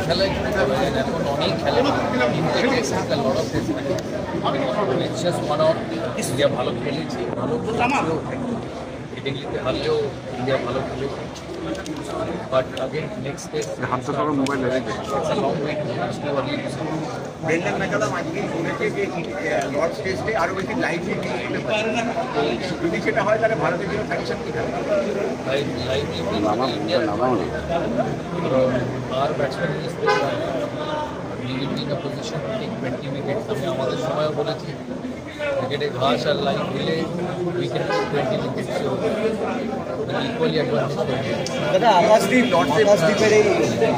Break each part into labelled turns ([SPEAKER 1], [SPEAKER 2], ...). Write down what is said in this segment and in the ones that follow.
[SPEAKER 1] খেলায় এখন অনেক খেলা ইন্ডিয়া ভালো খেলেছে, ভালো ইংলিশে হারলেও ইন্ডিয়া ভালো খেলেছে। বাট अगेन नेक्स्ट टेस्ट
[SPEAKER 2] হাতে ধরো মোবাইল রেখে
[SPEAKER 1] লং ওয়ে
[SPEAKER 3] ব্রেন্ডন ম্যাকালাম আজকে বলেছে যে লর্ডস টেস্টে আরও বেশি লাইভ যদি সেটা হয় তাহলে ভারতের জন্য সাজেশন কী থাকবে?
[SPEAKER 1] আর batsman in a position to take 20 wickets. আমি আমাদের সময়ও বলেছি ক্রিকেটে ঘাস আর লাইন দিলে উইকেট 20 উইকেট ইকুয়ালি অ্যাডভান্টেজ।
[SPEAKER 3] দাদা আকাশদ্বীপের এই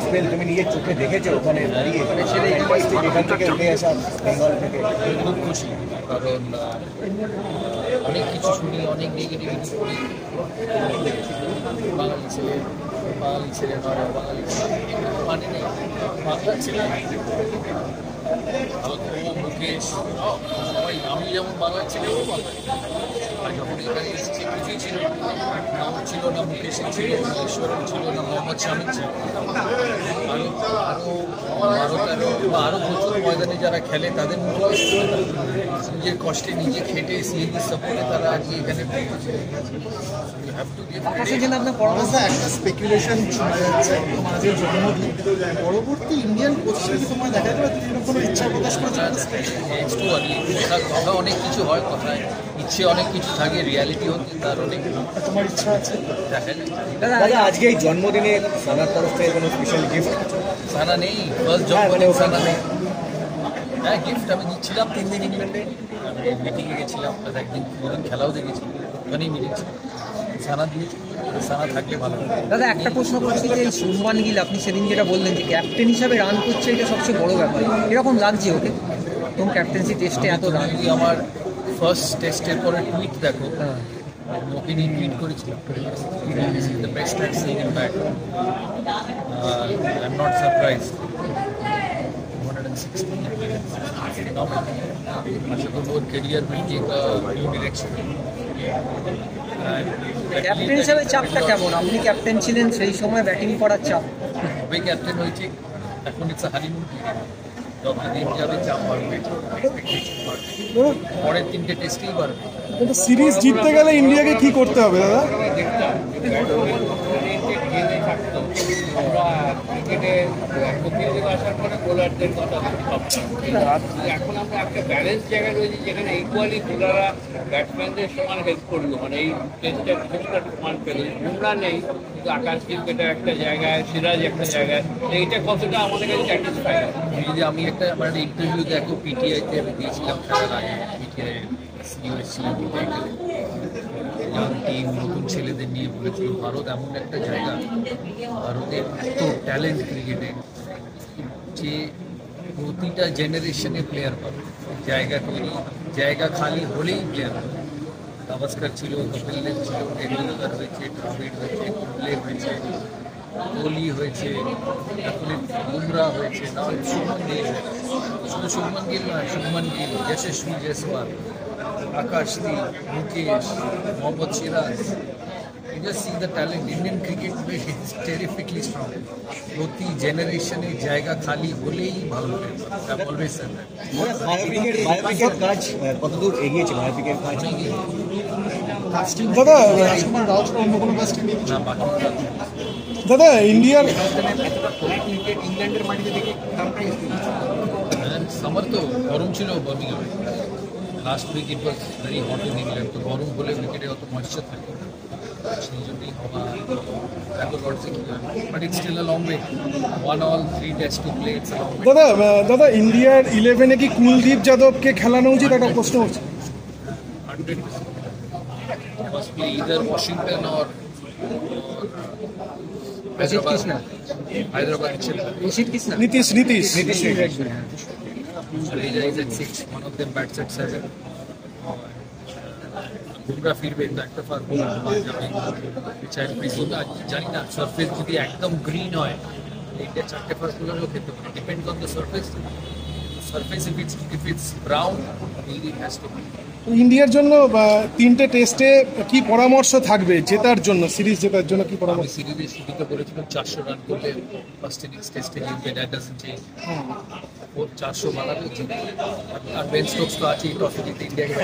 [SPEAKER 3] স্পেল তুমি নিজের চোখে দেখেছো ওখানে দাঁড়িয়ে ছেলে এখান থেকে উঠে আসা বেঙ্গল থেকে?
[SPEAKER 1] খুব খুশি, কারণ অনেক কিছু শুনি, অনেক নেগেটিভিটি শুনি। বাঙালি ছেলে নয়, বাঙালি মানে নেই, বাংলার ছেলে মুকেশ সবাই, আমি যেমন বাংলার ছেলেও বাংলা। আর যখন এখানে এসেছি কিছুই ছিল নাম ছিল না, মুকেশের ছিল, মহেশ্বরম ছিল না, মোহাম্মদ শামির ছিল। আরও প্রচুর ময়দানে যারা খেলে তাদের মুখে নিজের কষ্টে নিজে খেটে সিএজি সাপোর্টে তারা আজকে এখানে
[SPEAKER 4] একটা স্পেকুলেশন শোনা যাচ্ছে তোমাদের জন্মদিন পরবর্তী ইন্ডিয়ান কোচের কি তোমার দেখা যাবে তুমি কোনো ইচ্ছা প্রকাশ করেছো?
[SPEAKER 1] কথা অনেক কিছু হয়, কথায় ইচ্ছে অনেক কিছু থাকে, রিয়ালিটি হচ্ছে তার অনেক।
[SPEAKER 4] তোমার ইচ্ছা আছে?
[SPEAKER 1] দেখা যায়।
[SPEAKER 3] দাদা আজকে এই জন্মদিনে সানার তরফ থেকে কোনো স্পেশাল গিফট?
[SPEAKER 1] সানা নেই, ফার্স্ট জন্মদিন সানা নেই। হ্যাঁ, গিফট আমি দিচ্ছিলাম 3 দিন ইংল্যান্ডে, আমি মিটিংয়ে গেছিলাম, প্লাস একদিন 2 দিন খেলাও দেখেছি, ওখানেই মিটিং ছিল। সানা দিয়েছি, সানা থাকলে ভালো।
[SPEAKER 5] দাদা একটা প্রশ্ন করছি যে এই শুভমান গিল আপনি সেদিন যেটা বললেন যে ক্যাপ্টেন হিসাবে রান করছে, এটা সবচেয়ে বড় ব্যাপার, এরকম লাগছে ওকে? এবং ক্যাপ্টেন্সি টেস্টে এত রান,
[SPEAKER 1] আমার ফার্স্ট টেস্টের পরে টুইট দেখো, ওকে নিয়ে টুইট করেছিলাম, the best at seeing in bat. I am not surprised. 160 আশা করবো ওর career will take a new direction.
[SPEAKER 5] Captain হিসাবে চাপটা কেমন? আপনি ক্যাপ্টেন ছিলেন, সেই সময় ব্যাটিং করার চাপ।
[SPEAKER 1] ওই ক্যাপ্টেন হয়েছে, এখন ইটস হানিমুন পিরিয়ড, যত দিন যাবে চাপ বাড়বে, এক্সপেকটেশন বাড়বে, পরের 3টে টেস্টেই বাড়বে।
[SPEAKER 4] কিন্তু সিরিজ জিততে গেলে ইন্ডিয়াকে কি করতে হবে দাদা?
[SPEAKER 6] ক্রিকেটে আসার পরে বোলারদের কথা ভাবতাম, এখন আমরা একটা ব্যালেন্স জায়গায় রয়েছি যেখানে ইকুয়ালি বোলাররা ব্যাটসম্যানদের সমান হেল্প করলো, মানে এই টেস্টের কিছুটা সমান পেল। বুমরা নেই কিন্তু আকাশদীপ এটা একটা জায়গায়, সিরাজ একটা জায়গায়, এইটা কতটা আমাদের কাছে স্যাটিসফাই।
[SPEAKER 1] যদি আমি একটা আমার ইন্টারভিউ দেখো পিটিআইতে আমি দিয়েছিলাম খেলার আগে, পিটিআই সিইও ছিলাম, টিম নতুন ছেলেদের নিয়ে বলেছিল ভারত এমন একটা জায়গা, ভারতের তো ট্যালেন্ট ক্রিকেটে যে প্রতিটা জেনারেশনে প্লেয়ার পাবে, জায়গা তৈরি, জায়গা খালি হলেই প্লেয়ার পাবে। গাভাস্কর ছিল, কপিল দেব ছিল, টেন্ডুলকার হয়েছে, দ্রাবিড় হয়েছে, কুম্বলে হয়েছে, কোহলি হয়েছে, এখন বুমরা হয়েছে, না শুভমান গিল, শুধু শুভমান গিল নয়, শুভমান গিল, যশস্বী Jaiswal, Akashdeep, Mukesh, Mohammad Siraj. You just see the talent. Indian cricket is terrifically strong. প্রতি জেনারেশনে জায়গা খালি হলেই ভালো হবে। I've always said that.
[SPEAKER 3] বায়োপিকের কাজ কতদূর এগিয়েছে? বায়োপিকের কাজ
[SPEAKER 4] দাদা রাজকুমার রাও ছাড়া অন্য কোনো কাস্টিং নেই?
[SPEAKER 1] না, বাকি
[SPEAKER 4] দাদা ইন্ডিয়ার
[SPEAKER 3] ইংল্যান্ডের মাটিতে দেখে
[SPEAKER 1] সামার তো গরম ছিল বার্মিংহামে। Last week it was very hot in England, তো গরম হলে উইকেটে অত ময়েশ্চার থাকে, সেই জন্যই হওয়া এত লড়ছে কি হয়। But it's still a long way, 1 all 3 test to play, it's a long way.
[SPEAKER 4] দাদা ইন্ডিয়ার 11-এ কি কুলদীপ যাদবকে খেলানো উচিত? একটা প্রশ্ন হচ্ছে।
[SPEAKER 1] 100%. Must be either Washington or Hyderabad itself.
[SPEAKER 4] Nitish
[SPEAKER 1] Jadeja is at 6, one of them bats at 7. Bumrah ফিরবে, একটা ফার জানি না, সারফেস যদি একদম গ্রিন হয় ইন্ডিয়া 4টে ফার গুলোও খেতে পারে, depend on the surface. Surface if it's brown, it has to be.
[SPEAKER 2] ইন্ডিয়ার জন্য তিনটে টেস্টে কি পরামর্শ থাকবে জেতার জন্য, সিরিজ জেতার জন্য কি
[SPEAKER 1] আমি
[SPEAKER 2] পরামর্শ?
[SPEAKER 1] সিরিজের শুরুতে বলেছিলাম 400 রান করলে ফার্স্ট ইনিংস টেস্টে জিতবে, দ্যাট ডাজন্ট চেঞ্জ। 400 বানাবে জিতবে। আর বেন স্টোকস তো আছেই, ট্রফি জিতে ইন্ডিয়াকে